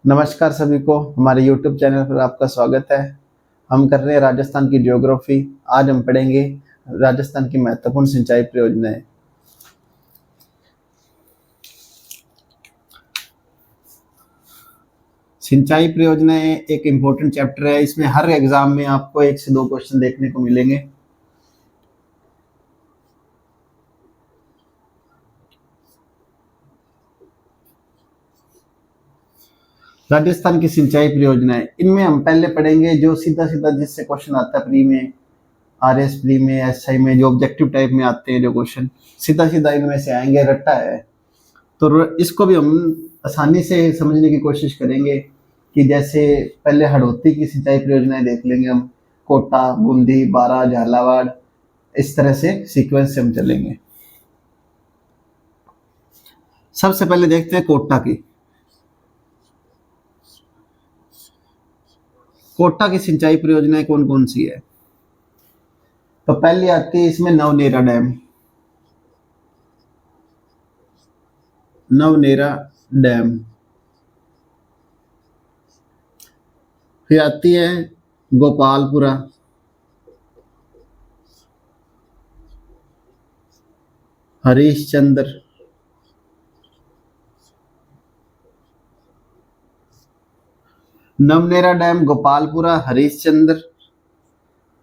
नमस्कार सभी को, हमारे YouTube चैनल पर आपका स्वागत है। हम कर रहे हैं राजस्थान की ज्योग्राफी। आज हम पढ़ेंगे राजस्थान की महत्वपूर्ण सिंचाई परियोजनाएं। सिंचाई परियोजनाएं एक इम्पोर्टेंट चैप्टर है। इसमें हर एग्जाम में आपको 1 से 2 क्वेश्चन देखने को मिलेंगे। राजस्थान की सिंचाई परियोजनाएं, इनमें हम पहले पढ़ेंगे जो सीधा सीधा जिससे क्वेश्चन आता है प्री में, RS प्री में, SI में, जो ऑब्जेक्टिव टाइप में आते हैं जो क्वेश्चन सीधा सीधा इनमें से आएंगे। रट्टा है तो इसको भी हम आसानी से समझने की कोशिश करेंगे कि जैसे पहले हड़ौती की सिंचाई परियोजनाएं देख लेंगे हम, कोटा, बूंदी, बारा, झालावाड़, इस तरह से सीक्वेंस से हम चलेंगे। सबसे पहले देखते हैं कोटा की। कोटा की सिंचाई परियोजनाएं कौन कौन सी है? तो पहली आती है इसमें नवनेरा डैम। नवनेरा डैम। फिर आती है गोपालपुरा। हरीशचंद्र। नवनेरा डैम, गोपालपुरा, हरीशचंद्र,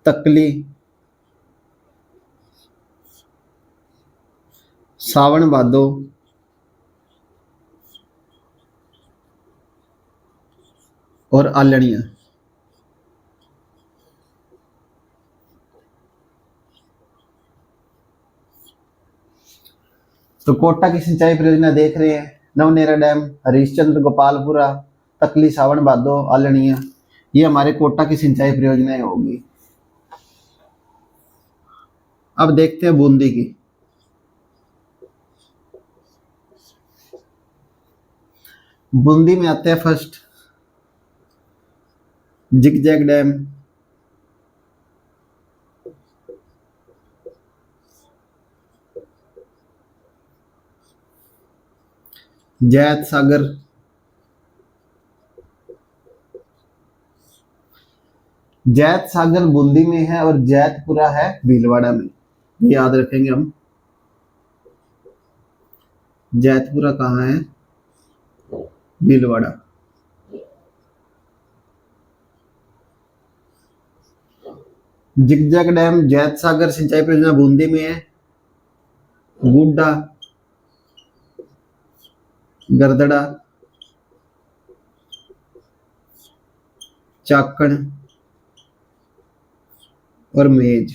तकली, सावन भादो, और आलड़ियां। तो कोटा की सिंचाई परियोजना देख रहे हैं। नवनेरा डैम, हरीशचंद्र, गोपालपुरा, तकली, सावन भादो, आलड़ियां, ये हमारे कोटा की सिंचाई परियोजनाएं होगी। अब देखते हैं बूंदी की। बूंदी में आते हैं फर्स्ट जिगजैग डैम, जैत सागर, जैत सागर बूंदी में है और जैतपुरा है भीलवाड़ा में। ये याद रखेंगे हम। जैतपुरा कहाँ है? भीलवाड़ा। जिगजैग डैम, जैत सागर सिंचाई परियोजना बूंदी में है। गुड्डा, गरदड़ा, चाकण और मेज,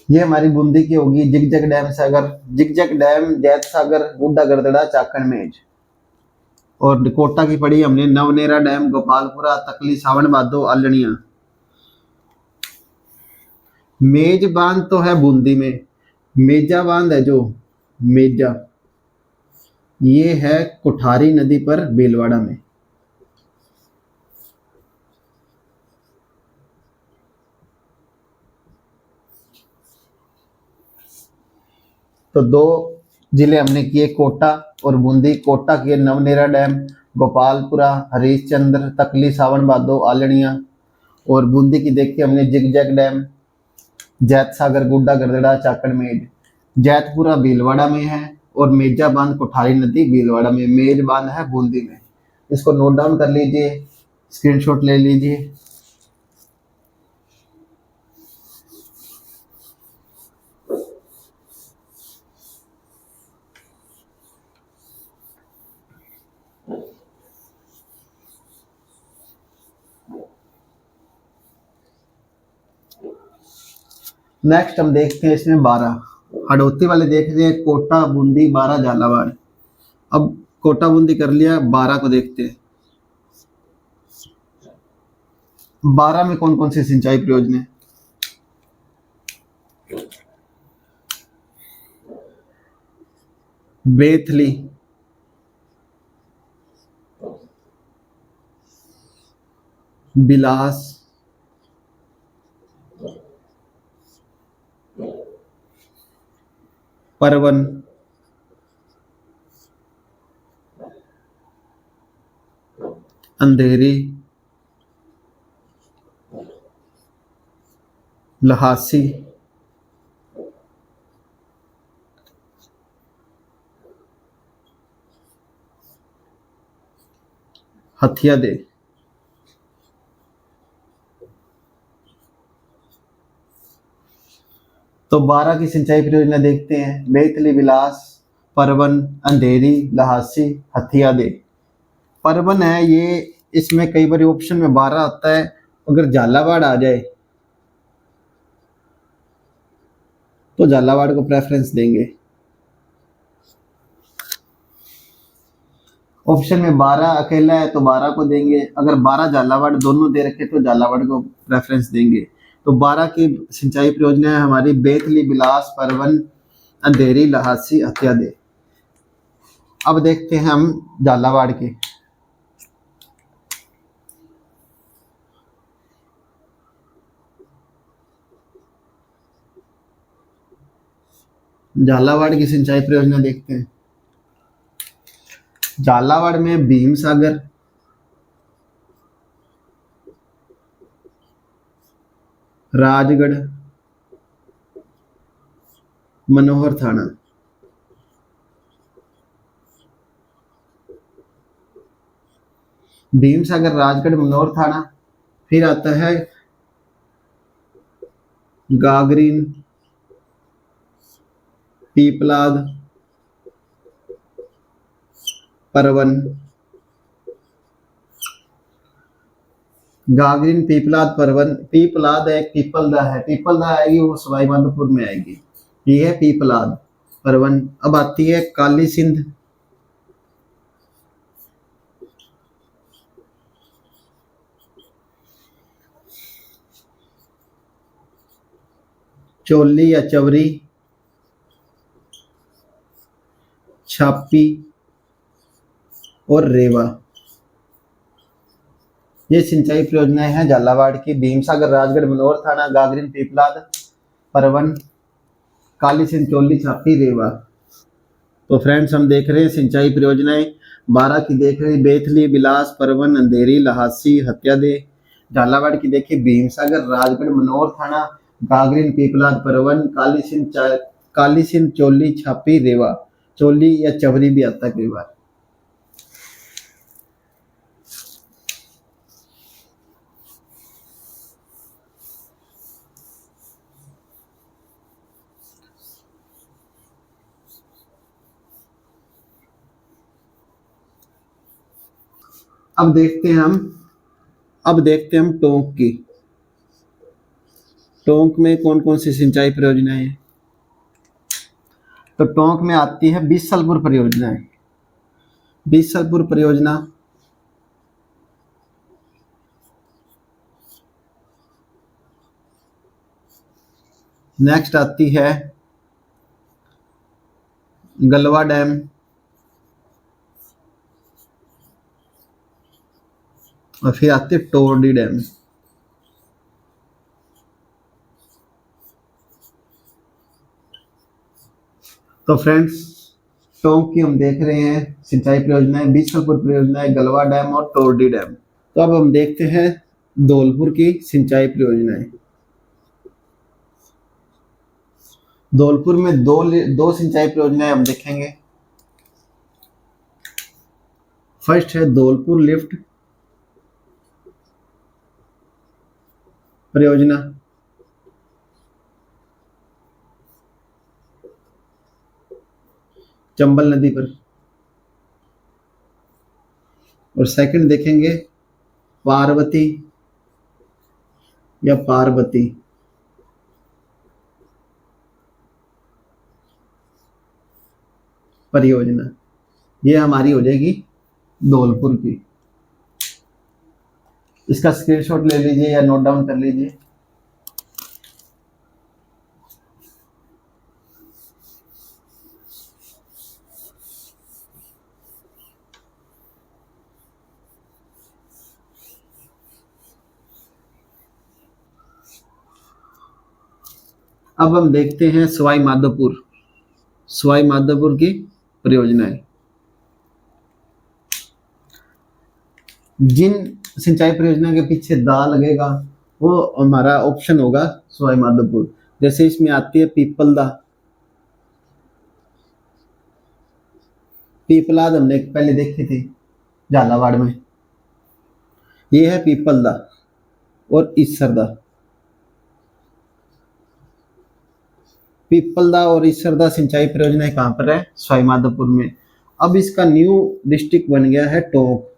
ये हमारी बूंदी की होगी। जिगजैग डैम सागर, जिगजैग डैम, जैत सागर, गुड्डा, गरदड़ा, चाकण, मेज। और कोटा की पढ़ी हमने नवनेरा डैम, गोपालपुरा, तकली, सावन भादो, आलड़ियां। मेज बांध तो है बूंदी में। मेजा बांध है जो, मेजा, ये है कुठारी नदी पर भीलवाड़ा में। तो 2 जिले हमने किए, कोटा और बूंदी। कोटा किए नवनेरा डैम, गोपालपुरा, हरीशचंद्र, तकली, सावन भादो, आलड़ियां। और बूंदी की देखी हमने जिगजैग डैम, जैत सागर, गुड्डा, गरदड़ा, चाकण, मेज। जैतपुरा भीलवाड़ा में है और मेजा बांध कोठारी नदी भीलवाड़ा में। मेज बांध है बूंदी में। इसको नोट डाउन कर लीजिए, स्क्रीनशॉट ले लीजिए। नेक्स्ट हम देखते हैं इसमें 12 हड़ौती वाले देख रहे हैं, कोटा, बूंदी, बारा, झालावाड़। अब कोटा बूंदी कर लिया, 12 को देखते हैं। 12 में कौन कौन सी सिंचाई परियोजनाएं? बेथली, बिलास, परवन, अंधेरी, लहासी, हथिया दे। तो 12 की सिंचाई परियोजना देखते हैं। बेतली, बिलास, परवन, अंधेरी, लहासी, हथिया दे। परवन है ये, इसमें कई बार ऑप्शन में 12 आता है, अगर झालावाड़ आ जाए तो झालावाड़ को प्रेफरेंस देंगे। ऑप्शन में 12 अकेला है तो 12 को देंगे, अगर 12 झालावाड़ दोनों दे रखे तो झालावाड़ को प्रेफरेंस देंगे। तो 12 की सिंचाई परियोजना है हमारी बेतली, बिलास, परवन, अंधेरी, लहासी, हथिया दे। अब देखते हैं हम झालावाड़ की। झालावाड़ की सिंचाई परियोजना देखते हैं। झालावाड़ में भीम सागर, राजगढ़, मनोहर थाना। भीम सागर, राजगढ़, मनोहर थाना। फिर आता है गागरीन, पीपलाद, परवन। गागरीन, पीपलाद, परवन। पीपलाद एक पीपलदा है, पीपलदा आएगी वो सवाई माधोपुर में आएगी, ये है पीपलाद, परवन। अब आती है काली सिंध, चोली या चवरी, छापी और रेवा। ये सिंचाई परियोजनाएं हैं झालावाड़ की। भीमसागर, राजगढ़, मनोहर थाना, गागरीन, पीपलाद, परवन, काली सिंध, चोली, छापी, रेवा। तो फ्रेंड्स हम देख रहे हैं सिंचाई परियोजनाएं 12 की देख रहे हैं। बेतली, बिलास, परवन, अंधेरी, लहासी, हत्या दे। झालावाड़ की देखिए भीमसागर, राजगढ़, मनोहर थाना, गागरीन, पीपलाद, परवन, काली सिंध, चोली, छापी, रेवा। चोली या चवरी भी आता है कई बार। अब देखते हैं हम टोंक की। टोंक में कौन कौन सी सिंचाई परियोजनाएं हैं? तो टोंक में आती है बीसलपुर परियोजनाएं। बीसलपुर परियोजना, नेक्स्ट आती है गलवा डैम, और फिर आती है टोरडी डैम। तो फ्रेंड्स टोंक की हम देख रहे हैं सिंचाई परियोजनाएं, बीसलपुर परियोजनाएं, गलवा डैम और टोरडी डैम। तो अब हम देखते हैं धौलपुर की सिंचाई परियोजनाएं। धौलपुर में दो सिंचाई परियोजनाएं हम देखेंगे। फर्स्ट है धौलपुर लिफ्ट परियोजना, चंबल नदी पर। और सेकंड देखेंगे पार्वती या पार्वती परियोजना। ये हमारी हो जाएगी धौलपुर की। इसका स्क्रीनशॉट ले लीजिए या नोट डाउन कर लीजिए। अब हम देखते हैं सवाई माधोपुर की परियोजनाएं। जिन सिंचाई परियोजना के पीछे दा लगेगा वो हमारा ऑप्शन होगा सवाई माधोपुर। जैसे इसमें आती है पीपलदा, पीपलाद हमने पहले देखी थी झालावाड़ में, ये है पीपलदा और ईसरदा। पीपलदा और ईसरदा सिंचाई परियोजना कहाँ पर है? सवाई माधोपुर में। अब इसका न्यू डिस्ट्रिक्ट बन गया है टोंक।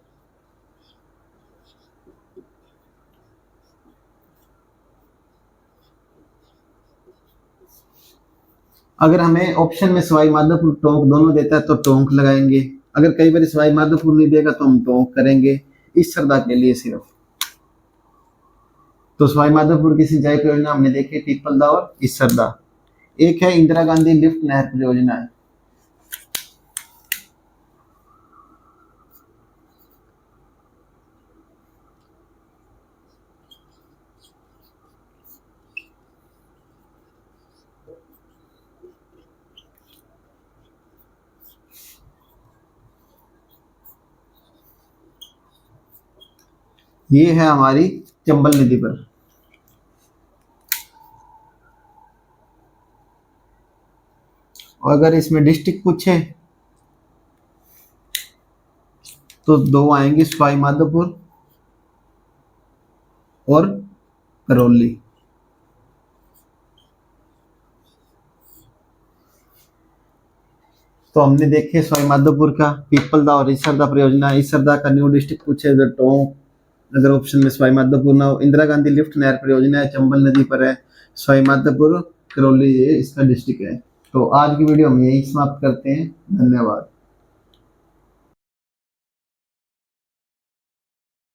अगर हमें ऑप्शन में सवाई माधोपुर टोंक दोनों देता है तो टोंक लगाएंगे, अगर कई बार सवाई माधोपुर नहीं देगा तो हम टोंक करेंगे ईसरदा के लिए सिर्फ। तो सवाई माधोपुर की सिंचाई परियोजना हमने देखी पीपलदा और ईसरदा। एक है इंदिरा गांधी लिफ्ट नहर परियोजना है। ये है हमारी चंबल नदी पर। और अगर इसमें डिस्ट्रिक्ट पूछे तो दो आएंगे सवाई माधोपुर और करौली। तो हमने देखे सवाई माधोपुर का, पीपलदा और ईसरदा परियोजना। ईसरदा का न्यू डिस्ट्रिक्ट पूछे तो टोंक, अगर ऑप्शन में सवाई माधोपुर ना हो। इंदिरा गांधी लिफ्ट नहर परियोजना है, चंबल नदी पर है। सवाई माधोपुर करौली ये इसका डिस्ट्रिक्ट है। तो आज की वीडियो हम यही समाप्त करते हैं। धन्यवाद।